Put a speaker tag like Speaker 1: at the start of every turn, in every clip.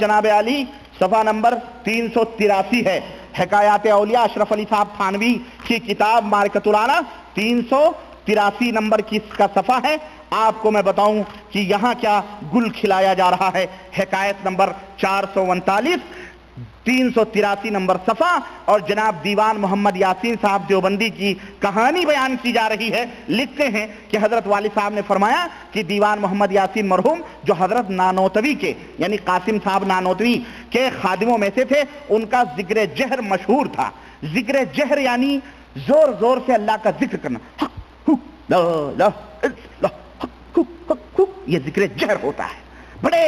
Speaker 1: جناب علی صفحہ نمبر 383 ہے. حکایات اولیاء اشرف علی صاحب تھانوی کی کتاب معرکۃ الاعلیٰ 383 نمبر کی اس کا صفحہ ہے. آپ کو میں بتاؤں کہ یہاں کیا گل کھلایا جا رہا ہے. حکایت نمبر 439 383 نمبر صفحہ اور جناب دیوان محمد یاسین صاحب دیوبندی کی کہانی بیان کی جا رہی ہے. لکھتے ہیں کہ حضرت والد صاحب نے فرمایا کہ دیوان محمد یاسین مرحوم جو حضرت نانوتوی کے یعنی قاسم صاحب نانوتوی کے خادموں میں سے تھے، ان کا ذکر جہر مشہور تھا. ذکر جہر یعنی زور زور سے اللہ کا ذکر کرنا. یہ ذکر جہر ہوتا ہے. بڑے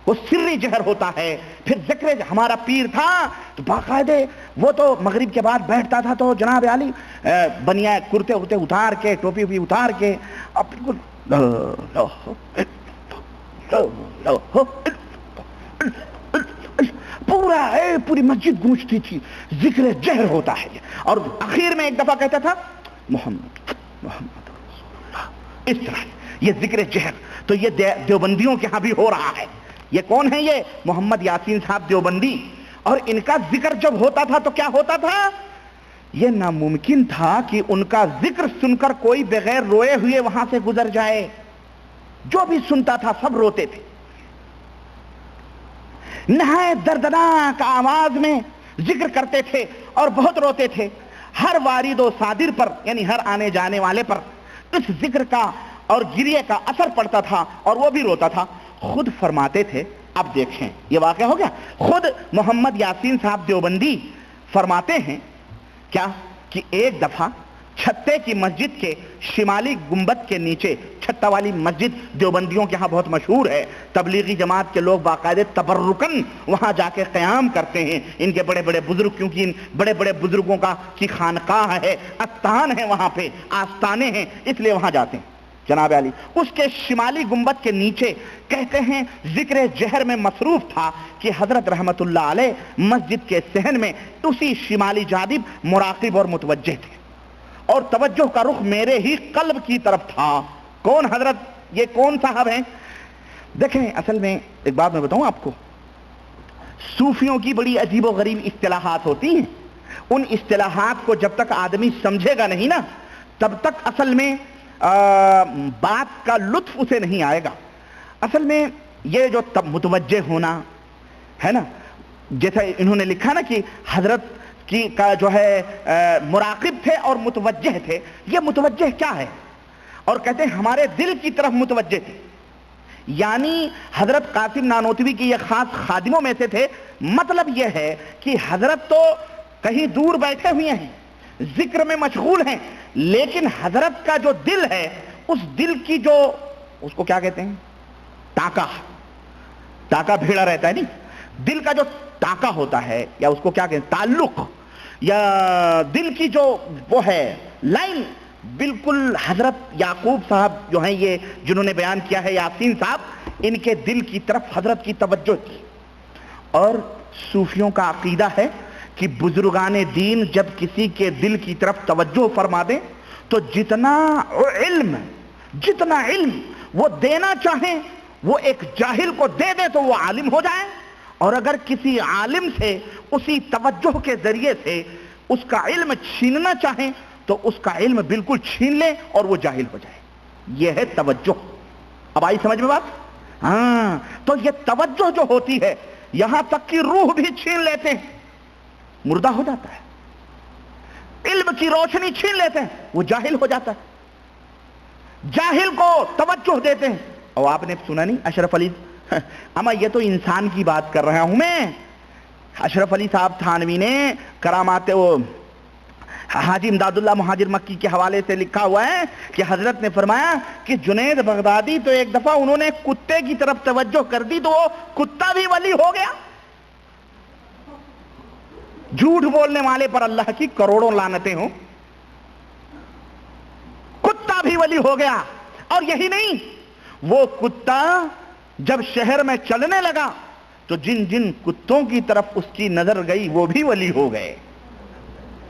Speaker 1: وہ سری جہر ہوتا ہے. پھر ذکر ہمارا پیر تھا تو باقاعدے وہ تو مغرب کے بعد بیٹھتا تھا تو جناب علی بنیا کرتے ہوتے اتار کے ٹوپی وپی اتار کے اب بالکل پوری مسجد گونجتی تھی. ذکر جہر ہوتا ہے. اور اخیر میں ایک دفعہ کہتا تھا محمد محمد رسول اللہ. اس طرح یہ ذکر جہر تو یہ دیوبندیوں کے ہاں بھی ہو رہا ہے. یہ کون ہے؟ یہ محمد یاسین صاحب دیوبندی. اور ان کا ذکر جب ہوتا تھا تو کیا ہوتا تھا؟ یہ ناممکن تھا کہ ان کا ذکر سن کر کوئی بغیر روئے ہوئے وہاں سے گزر جائے. جو بھی سنتا تھا سب روتے تھے. نہایت دردناک آواز میں ذکر کرتے تھے اور بہت روتے تھے. ہر وارد و صادر پر یعنی ہر آنے جانے والے پر اس ذکر کا اور گریے کا اثر پڑتا تھا اور وہ بھی روتا تھا. خود فرماتے تھے، اب دیکھیں یہ واقعہ ہو گیا. خود محمد یاسین صاحب دیوبندی فرماتے ہیں کیا کہ ایک دفعہ چھتے کی مسجد کے شمالی گنبد کے نیچے، چھتہ والی مسجد دیوبندیوں کے ہاں بہت مشہور ہے. تبلیغی جماعت کے لوگ باقاعدہ تبرکن وہاں جا کے قیام کرتے ہیں. ان کے بڑے بڑے بزرگ، کیونکہ ان بڑے بڑے بزرگوں کی خانقاہ ہے، استان ہے، وہاں پہ آستانے ہیں، اس لیے وہاں جاتے ہیں. جناب علی اس کے شمالی گنبد کے نیچے کہتے ہیں ذکر جہر میں مصروف تھا کہ حضرت رحمت اللہ علیہ مسجد کے صحن میں اسی شمالی جانب مراقب اور متوجہ تھے اور توجہ کا رخ میرے ہی قلب کی طرف تھا. کون حضرت؟ یہ کون صاحب ہیں؟ دیکھیں اصل میں ایک بات میں بتاؤں آپ کو، صوفیوں کی بڑی عجیب و غریب اصطلاحات ہوتی ہیں. ان اصطلاحات کو جب تک آدمی سمجھے گا نہیں نا تب تک اصل میں بات کا لطف اسے نہیں آئے گا. اصل میں یہ جو متوجہ ہونا ہے نا، جیسا انہوں نے لکھا نا کہ حضرت کی کا جو ہے مراقب تھے اور متوجہ تھے. یہ متوجہ کیا ہے؟ اور کہتے ہیں ہمارے دل کی طرف متوجہ تھے. یعنی حضرت قاسم نانوتوی کی یہ خاص خادموں میں سے تھے. مطلب یہ ہے کہ حضرت تو کہیں دور بیٹھے ہوئے ہیں، ذکر میں مشغول ہیں، لیکن حضرت کا جو دل ہے اس دل کی جو اس کو کیا کہتے ہیں، ٹاکا بھیڑا رہتا ہے نہیں، دل کا جو ٹاکا ہوتا ہے یا اس کو کیا کہتے ہیں تعلق یا دل کی جو وہ ہے لائن، بالکل حضرت یعقوب صاحب جو ہیں یہ جنہوں نے بیان کیا ہے یاسین صاحب، ان کے دل کی طرف حضرت کی توجہ تھی. اور صوفیوں کا عقیدہ ہے کہ بزرگان دین جب کسی کے دل کی طرف توجہ فرما دیں تو جتنا علم وہ دینا چاہیں وہ ایک جاہل کو دے دیں تو وہ عالم ہو جائے، اور اگر کسی عالم سے اسی توجہ کے ذریعے سے اس کا علم چھیننا چاہیں تو اس کا علم بالکل چھین لیں اور وہ جاہل ہو جائے. یہ ہے توجہ. اب آئی سمجھ میں بات؟ ہاں، تو یہ توجہ جو ہوتی ہے یہاں تک کہ روح بھی چھین لیتے ہیں، مردہ ہو جاتا ہے. علم کی روشنی چھین لیتے ہیں، وہ جاہل ہو جاتا ہے. جاہل کو توجہ دیتے ہیں. اور آپ نے سنا نہیں اشرف علی، اما یہ تو انسان کی بات کر رہا ہوں میں. اشرف علی صاحب تھانوی نے کرامات حاجی امداد اللہ مہاجر مکی کے حوالے سے لکھا ہوا ہے کہ حضرت نے فرمایا کہ جنید بغدادی تو ایک دفعہ انہوں نے کتے کی طرف توجہ کر دی تو وہ کتا بھی ولی ہو گیا. جھوٹ بولنے والے پر اللہ کی کروڑوں لعنتیں ہوں. کتا بھی ولی ہو گیا. اور یہی نہیں، وہ کتا جب شہر میں چلنے لگا تو جن جن کتوں کی طرف اس کی نظر گئی وہ بھی ولی ہو گئے.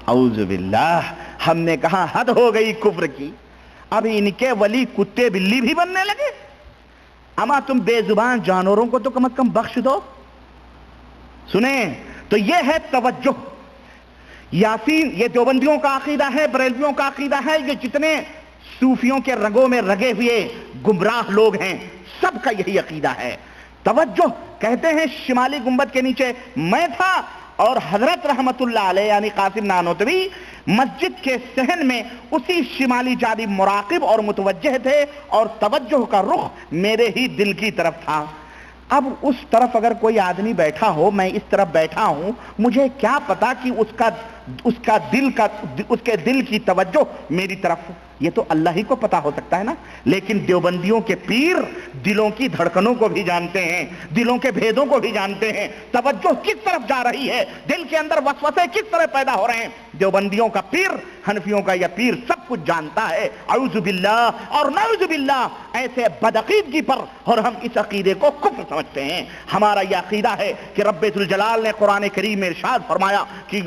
Speaker 1: اعوذ باللہ. ہم نے کہا حد ہو گئی کفر کی. اب ان کے ولی کتے بلی بھی بننے لگے. اما تم بے زبان جانوروں کو تو کم از کم بخش دو. سنیں تو یہ ہے توجہ. یاسین یہ دیوبندیوں کا عقیدہ ہے, بریلویوں کا عقیدہ ہے, یہ جتنے صوفیوں کے رگوں میں رگے ہوئے گمراہ لوگ ہیں سب کا یہی عقیدہ ہے. توجہ کہتے ہیں شمالی گنبد کے نیچے میں تھا اور حضرت رحمت اللہ علیہ یعنی قاسم نانوتوی مسجد کے صحن میں اسی شمالی جانب مراقب اور متوجہ تھے اور توجہ کا رخ میرے ہی دل کی طرف تھا. اب اس طرف اگر کوئی آدمی بیٹھا ہو, میں اس طرف بیٹھا ہوں, مجھے کیا پتا کہ اس کے دل کی توجہ میری طرف, یہ تو اللہ ہی کو پتا ہو سکتا ہے نا. لیکن دیوبندیوں کے پیر دلوں کی دھڑکنوں کو بھی جانتے ہیں, دلوں کے بھیدوں کو بھی جانتے ہیں, توجہ کس طرف جا رہی ہے, دل کے اندر وسوسے کس طرح پیدا ہو رہے ہیں. دیوبندیوں کا پیر, حنفیوں کا یہ پیر سب کچھ جانتا ہے. اعوذ باللہ اور نعوذ باللہ ایسے بدعقیدگی پر, اور ہم اس عقیدے کو کفر سمجھتے ہیں. ہمارا یہ عقیدہ ہے کہ رب ذوالجلال نے قرآن کریم میں ارشاد فرمایا کہ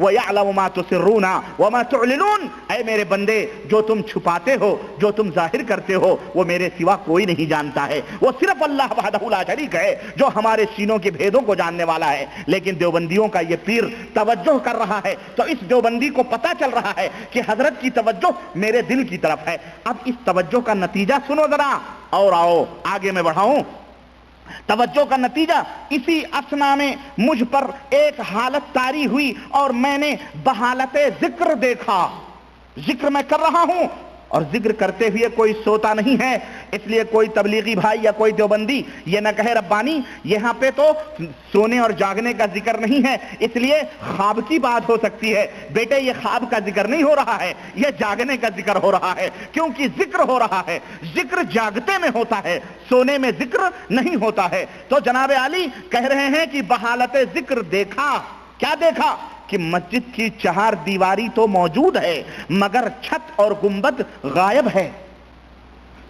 Speaker 1: وَيَعْلَمُ مَا تُسِرُّونَ وَمَا تُعْلِنُونَ, اے میرے بندے جو تم چھپاتے ہو, جو تم ظاہر کرتے ہو, وہ میرے سوا کوئی نہیں جانتا ہے. وہ صرف اللہ وحدہ لا شریک ہے جو ہمارے سینوں کے بھیدوں کو جاننے والا ہے. لیکن دیوبندیوں کا یہ پیر توجہ کر رہا ہے تو اس دیوبندی کو پتا چل رہا ہے کہ حضرت کی توجہ میرے دل کی طرف ہے. اب اس توجہ کا نتیجہ سنو ذرا, اور آؤ آگے میں بڑھاؤں. توجہ کا نتیجہ اسی اسنا میں مجھ پر ایک حالت طاری ہوئی اور میں نے بحالت ذکر دیکھا. ذکر میں کر رہا ہوں اور ذکر کرتے ہوئے کوئی سوتا نہیں ہے. اس لیے کوئی تبلیغی بھائی یا کوئی دیوبندی یہ نہ کہے ربانی یہاں پہ تو سونے اور جاگنے کا ذکر نہیں ہے, اس لیے خواب کی بات ہو سکتی ہے. بیٹے یہ خواب کا ذکر نہیں ہو رہا ہے, یہ جاگنے کا ذکر ہو رہا ہے, کیونکہ ذکر ہو رہا ہے. ذکر جاگتے میں ہوتا ہے, سونے میں ذکر نہیں ہوتا ہے. تو جناب علی کہہ رہے ہیں کہ بحالت ذکر دیکھا. کیا دیکھا؟ کہ مسجد کی چہار دیواری تو موجود ہے مگر چھت اور گنبد غائب ہے.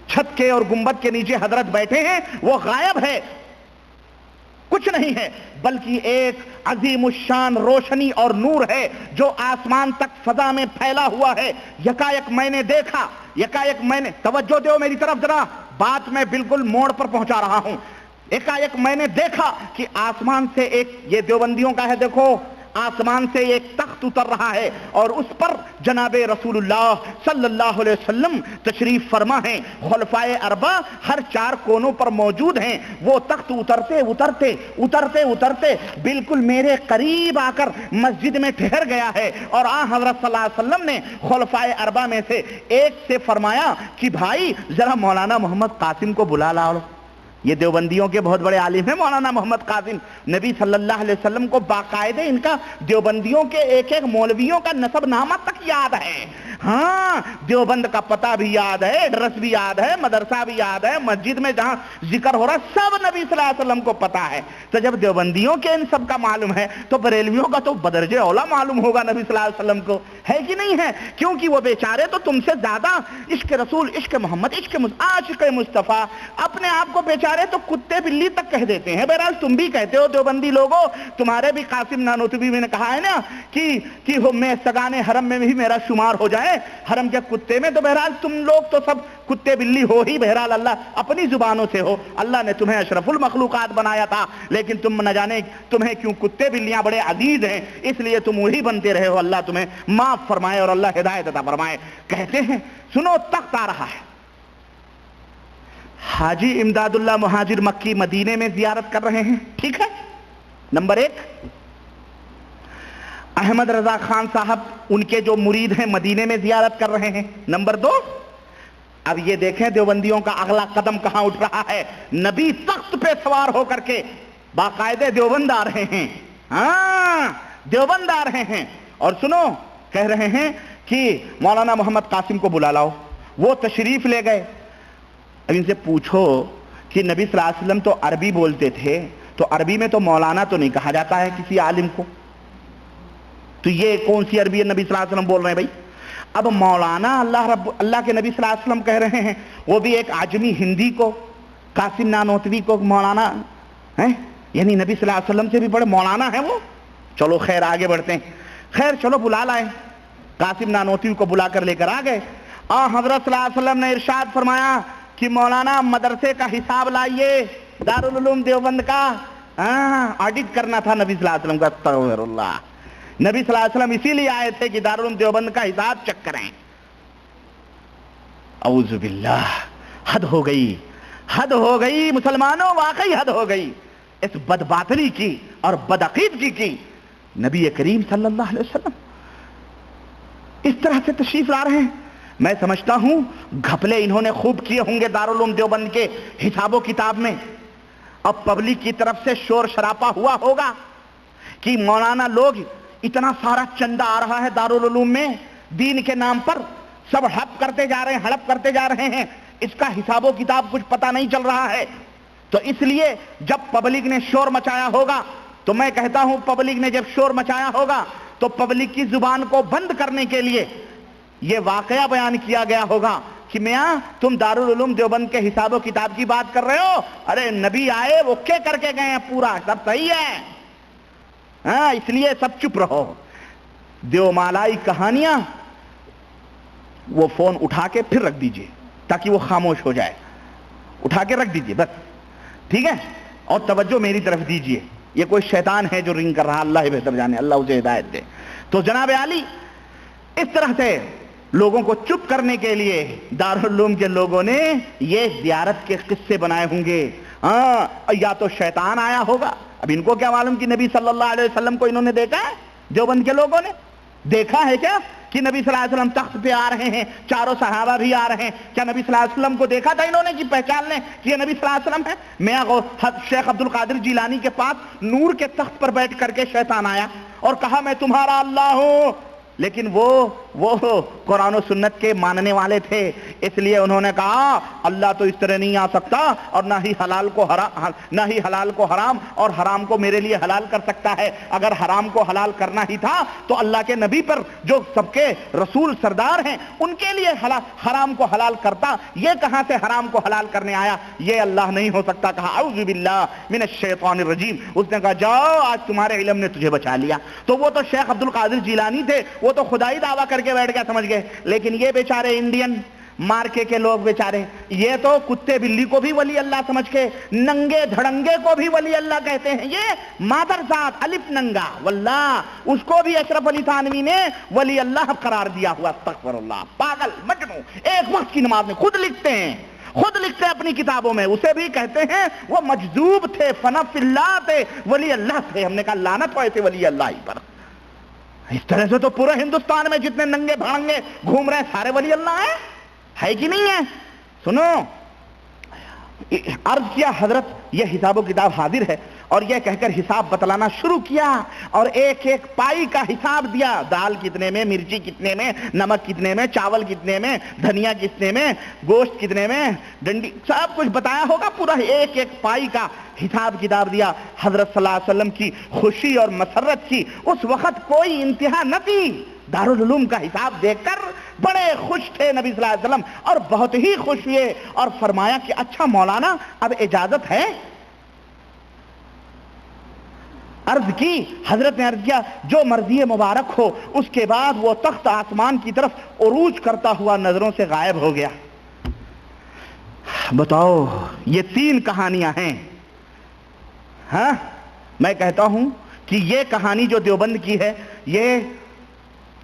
Speaker 1: چھت کے اور گنبد کے نیچے حضرت بیٹھے ہیں, وہ غائب ہے, کچھ نہیں ہے, بلکہ ایک عظیم الشان روشنی اور نور ہے جو آسمان تک فضا میں پھیلا ہوا ہے. یکایک میں نے دیکھا, یکایک میں نے, توجہ دو میری طرف ذرا, بات میں بالکل موڑ پر پہنچا رہا ہوں. یکایک میں نے دیکھا کہ آسمان سے ایک, یہ دیوبندیوں کا ہے, دیکھو آسمان سے ایک تخت اتر رہا ہے اور اس پر جناب رسول اللہ صلی اللہ علیہ وسلم تشریف فرما ہیں. خلفائے اربع ہر چار کونوں پر موجود ہیں. وہ تخت اترتے اترتے اترتے اترتے بالکل میرے قریب آ کر مسجد میں ٹھہر گیا ہے. اور حضرت صلی اللہ علیہ وسلم نے خلفائے اربع میں سے ایک سے فرمایا کہ بھائی ذرا مولانا محمد قاسم کو بلا لاؤ. یہ دیوبندیوں کے بہت بڑے عالم ہیں مولانا محمد قاسم. نبی صلی اللہ علیہ وسلم کو باقاعدہ ان کا دیوبندیوں کے ایک ایک مولویوں کا نسب نامہ تک یاد ہے. ہاں دیوبند کا پتہ بھی یاد ہے, ایڈریس بھی یاد ہے, مدرسہ بھی یاد ہے, مسجد میں جہاں ذکر ہو رہا ہے سب نبی صلی اللہ علیہ وسلم کو پتہ ہے. تو جب دیوبندیوں کے ان سب کا معلوم ہے تو بریلویوں کا تو بدرجہ اولا معلوم ہوگا نبی صلی اللہ علیہ وسلم کو, ہے کہ نہیں ہے؟ کیونکہ وہ بیچارے تو تم سے زیادہ عشق رسول, عشق محمد, عاشق مصطفیٰ اپنے آپ کو بیچارے تو کتے بلی تک کہہ دیتے ہیں. بہرحال تم بھی کہتے ہو دیوبندی لوگوں, تمہارے بھی قاسم نانوتوی نے کہا ہے نا کہ میں سگانے حرم میں بھی میرا شمار ہو جائے, حرم کے کتے میں. تو بہرحال تم لوگ تو سب کتے بلی ہو ہی. بہرحال اللہ اپنی زبانوں سے ہو, اللہ نے تمہیں اشرف المخلوقات بنایا تھا, لیکن تم نہ جانے تمہیں کیوں کتے بلیاں بڑے عزیز ہیں, اس لیے تم وہی بنتے رہے ہو. اللہ تمہیں معاف فرمائے اور اللہ ہدایت عطا فرمائے. کہتے ہیں سنو تخت آ رہا ہے. حاجی امداد اللہ مہاجر مکی مدینے میں زیارت کر رہے ہیں, ٹھیک ہے, نمبر ایک. احمد رضا خان صاحب ان کے جو مرید ہیں مدینے میں زیارت کر رہے ہیں, نمبر دو. اب یہ دیکھیں دیوبندیوں کا اگلا قدم کہاں اٹھ رہا ہے. نبی تخت پہ سوار ہو کر کے باقاعدہ دیوبند آ رہے ہیں. ہاں دیوبند آ رہے ہیں, اور سنو کہہ رہے ہیں کہ مولانا محمد قاسم کو بلا لاؤ. وہ تشریف لے گئے. اب ان سے پوچھو کہ نبی صلی اللہ علیہ وسلم تو عربی بولتے تھے, تو عربی میں تو مولانا تو نہیں کہا جاتا ہے کسی عالم کو, تو یہ کون سی عربی ہے نبی صلی اللہ علیہ وسلم بول رہے ہیں بھائی. اب مولانا اللہ کے نبی صلی اللہ علیہ وسلم کہہ رہے ہیں, وہ بھی ایک عجمی ہندی کو, قاسم نانوتوی کو مولانا ہیں, یعنی نبی صلی اللہ علیہ وسلم سے بھی بڑے مولانا ہیں وہ. چلو خیر آگے بڑھتے ہیں. خیر چلو بلا لائے, قاسم نانوتوی کو بلا کر لے کر آ گئے. حضرت صلی اللہ علیہ وسلم نے ارشاد فرمایا کہ مولانا مدرسے کا حساب لائیے، دارالعلوم دیوبند کا آڈٹ کرنا تھا نبی صلی اللہ علیہ وسلم کا۔ استغفر اللہ، نبی صلی اللہ علیہ وسلم اسی لیے آئے تھے کہ دارالعلوم دیوبند کا حساب چیک کریں۔ اعوذ باللہ، حد ہو گئی، حد ہو گئی مسلمانوں، واقعی حد ہو گئی اس بد باطلی کی اور بدعقیدگی کی۔ نبی کریم صلی اللہ علیہ وسلم اس طرح سے تشریف لا رہے ہیں۔ میں سمجھتا ہوں گھپلے انہوں نے خوب کیے ہوں گے دارالعلوم دیوبند کے حساب و کتاب میں، اور پبلک کی طرف سے شور شراپا ہوا ہوگا کہ مولانا لوگ اتنا سارا چندہ آ رہا ہے دارالعلوم میں دین کے نام پر، سب ہڑپ کرتے جا رہے ہیں، ہڑپ کرتے جا رہے ہیں، اس کا حساب و کتاب کچھ پتہ نہیں چل رہا ہے۔ تو اس لیے جب پبلک نے شور مچایا ہوگا، تو میں کہتا ہوں پبلک نے جب شور مچایا ہوگا تو پبلک کی زبان کو بند کرنے کے لیے یہ واقعہ بیان کیا گیا ہوگا کہ میاں تم دارالعلوم دیوبند کے حساب و کتاب کی بات کر رہے ہو، ارے نبی آئے وہ کیا کر کے گئے ہیں، پورا سب صحیح ہے، ہاں اس لیے سب چپ رہو۔ دیومالائی کہانیاں وہ فون اٹھا کے پھر رکھ دیجئے تاکہ وہ خاموش ہو جائے، اٹھا کے رکھ دیجئے بس، ٹھیک ہے؟ اور توجہ میری طرف دیجئے، یہ کوئی شیطان ہے جو رنگ کر رہا، اللہ ہی بہتر جانے، اللہ اسے ہدایت دے۔ تو جناب عالی اس طرح سے لوگوں کو چپ کرنے کے لیے دارالعلوم کے لوگوں نے یہ زیارت کے قصے بنائے ہوں گے، یا تو شیطان آیا ہوگا، اب ان کو کیا معلوم کہ نبی صلی اللہ علیہ وسلم کو انہوں نے دیکھا ہے، دیوبند کے لوگوں نے دیکھا ہے کیا کہ نبی صلی اللہ علیہ وسلم تخت پہ آ رہے ہیں، چاروں صحابہ بھی آ رہے ہیں، کیا نبی صلی اللہ علیہ وسلم کو دیکھا تھا انہوں نے کہ پہچان لیں کہ یہ نبی صلی اللہ علیہ وسلم ہے؟ میں شیخ عبد القادر جیلانی کے پاس نور کے تخت پر بیٹھ کر کے شیطان آیا اور کہا میں تمہارا اللہ ہوں، لیکن وہ قرآن و سنت کے ماننے والے تھے، اس لیے انہوں نے کہا اللہ تو اس طرح نہیں آ سکتا، اور نہ ہی حلال کو حرام اور حرام کو میرے لیے حلال کر سکتا ہے، اگر حرام کو حلال کرنا ہی تھا تو اللہ کے نبی پر جو سب کے رسول سردار ہیں ان کے لیے حرام کو حلال کرتا، یہ کہاں سے حرام کو حلال کرنے آیا، یہ اللہ نہیں ہو سکتا۔ کہا اعوذ باللہ من الشیطان الرجیم، اس نے کہا جاؤ آج تمہارے علم نے تجھے بچا لیا۔ تو وہ تو شیخ عبد القادر جیلانی تھے، وہ تو خدائی دعویٰ کر کے بیٹھ گیا، سمجھ گئے، لیکن یہ بیچارے انڈین مارکے کے لوگ بیچارے، یہ تو کتے بلی کو بھی ولی اللہ سمجھ کے، ننگے دھڑنگے کو بھی ولی اللہ کہتے ہیں، یہ مادر ذات الف ننگا واللہ، اس کو بھی اشرف علی تھانوی نے ولی اللہ قرار دیا ہوا، استغفر اللہ، پاگل مجنون، ایک وقت کی نماز میں خود لکھتے ہیں اپنی کتابوں میں، اسے بھی کہتے ہیں وہ مجذوب تھے، فنف اللہ تھے، ولی اللہ تھے۔ ہم نے کہا لعنت ہو ایسے ولی اللہ ہی پر۔ اس طرح سے تو پورے ہندوستان میں جتنے ننگے بھڑنگے گھوم رہے ہیں سارے ولی اللہ ہیں، ہے کہ نہیں ہے؟ سنو، عرض کیا حضرت یہ حساب و کتاب حاضر ہے، اور یہ کہہ کر حساب بتلانا شروع کیا، اور ایک ایک پائی کا حساب دیا، دال کتنے میں، مرچی کتنے میں، نمک کتنے میں، چاول کتنے میں، دھنیا کتنے میں، گوشت کتنے میں، ڈنڈی، سب کچھ بتایا ہوگا، پورا ایک ایک پائی کا حساب کتاب دیا۔ حضرت صلی اللہ علیہ وسلم کی خوشی اور مسرت کی اس وقت کوئی انتہا نہ تھی، دارالعلوم کا حساب دیکھ کر بڑے خوش تھے نبی صلی اللہ علیہ وسلم، اور بہت ہی خوش ہوئے، اور فرمایا کہ اچھا مولانا اب اجازت ہے؟ عرض کی، حضرت نے عرض کیا جو مرضی مبارک ہو۔ اس کے بعد وہ تخت آسمان کی طرف عروج کرتا ہوا نظروں سے غائب ہو گیا۔ بتاؤ، یہ 3 کہانیاں ہیں، ہاں میں کہتا ہوں کہ یہ کہانی جو دیوبند کی ہے یہ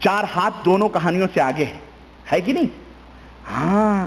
Speaker 1: 4 ہاتھ دونوں کہانیوں سے آگے ہے کہ نہیں؟ ہاں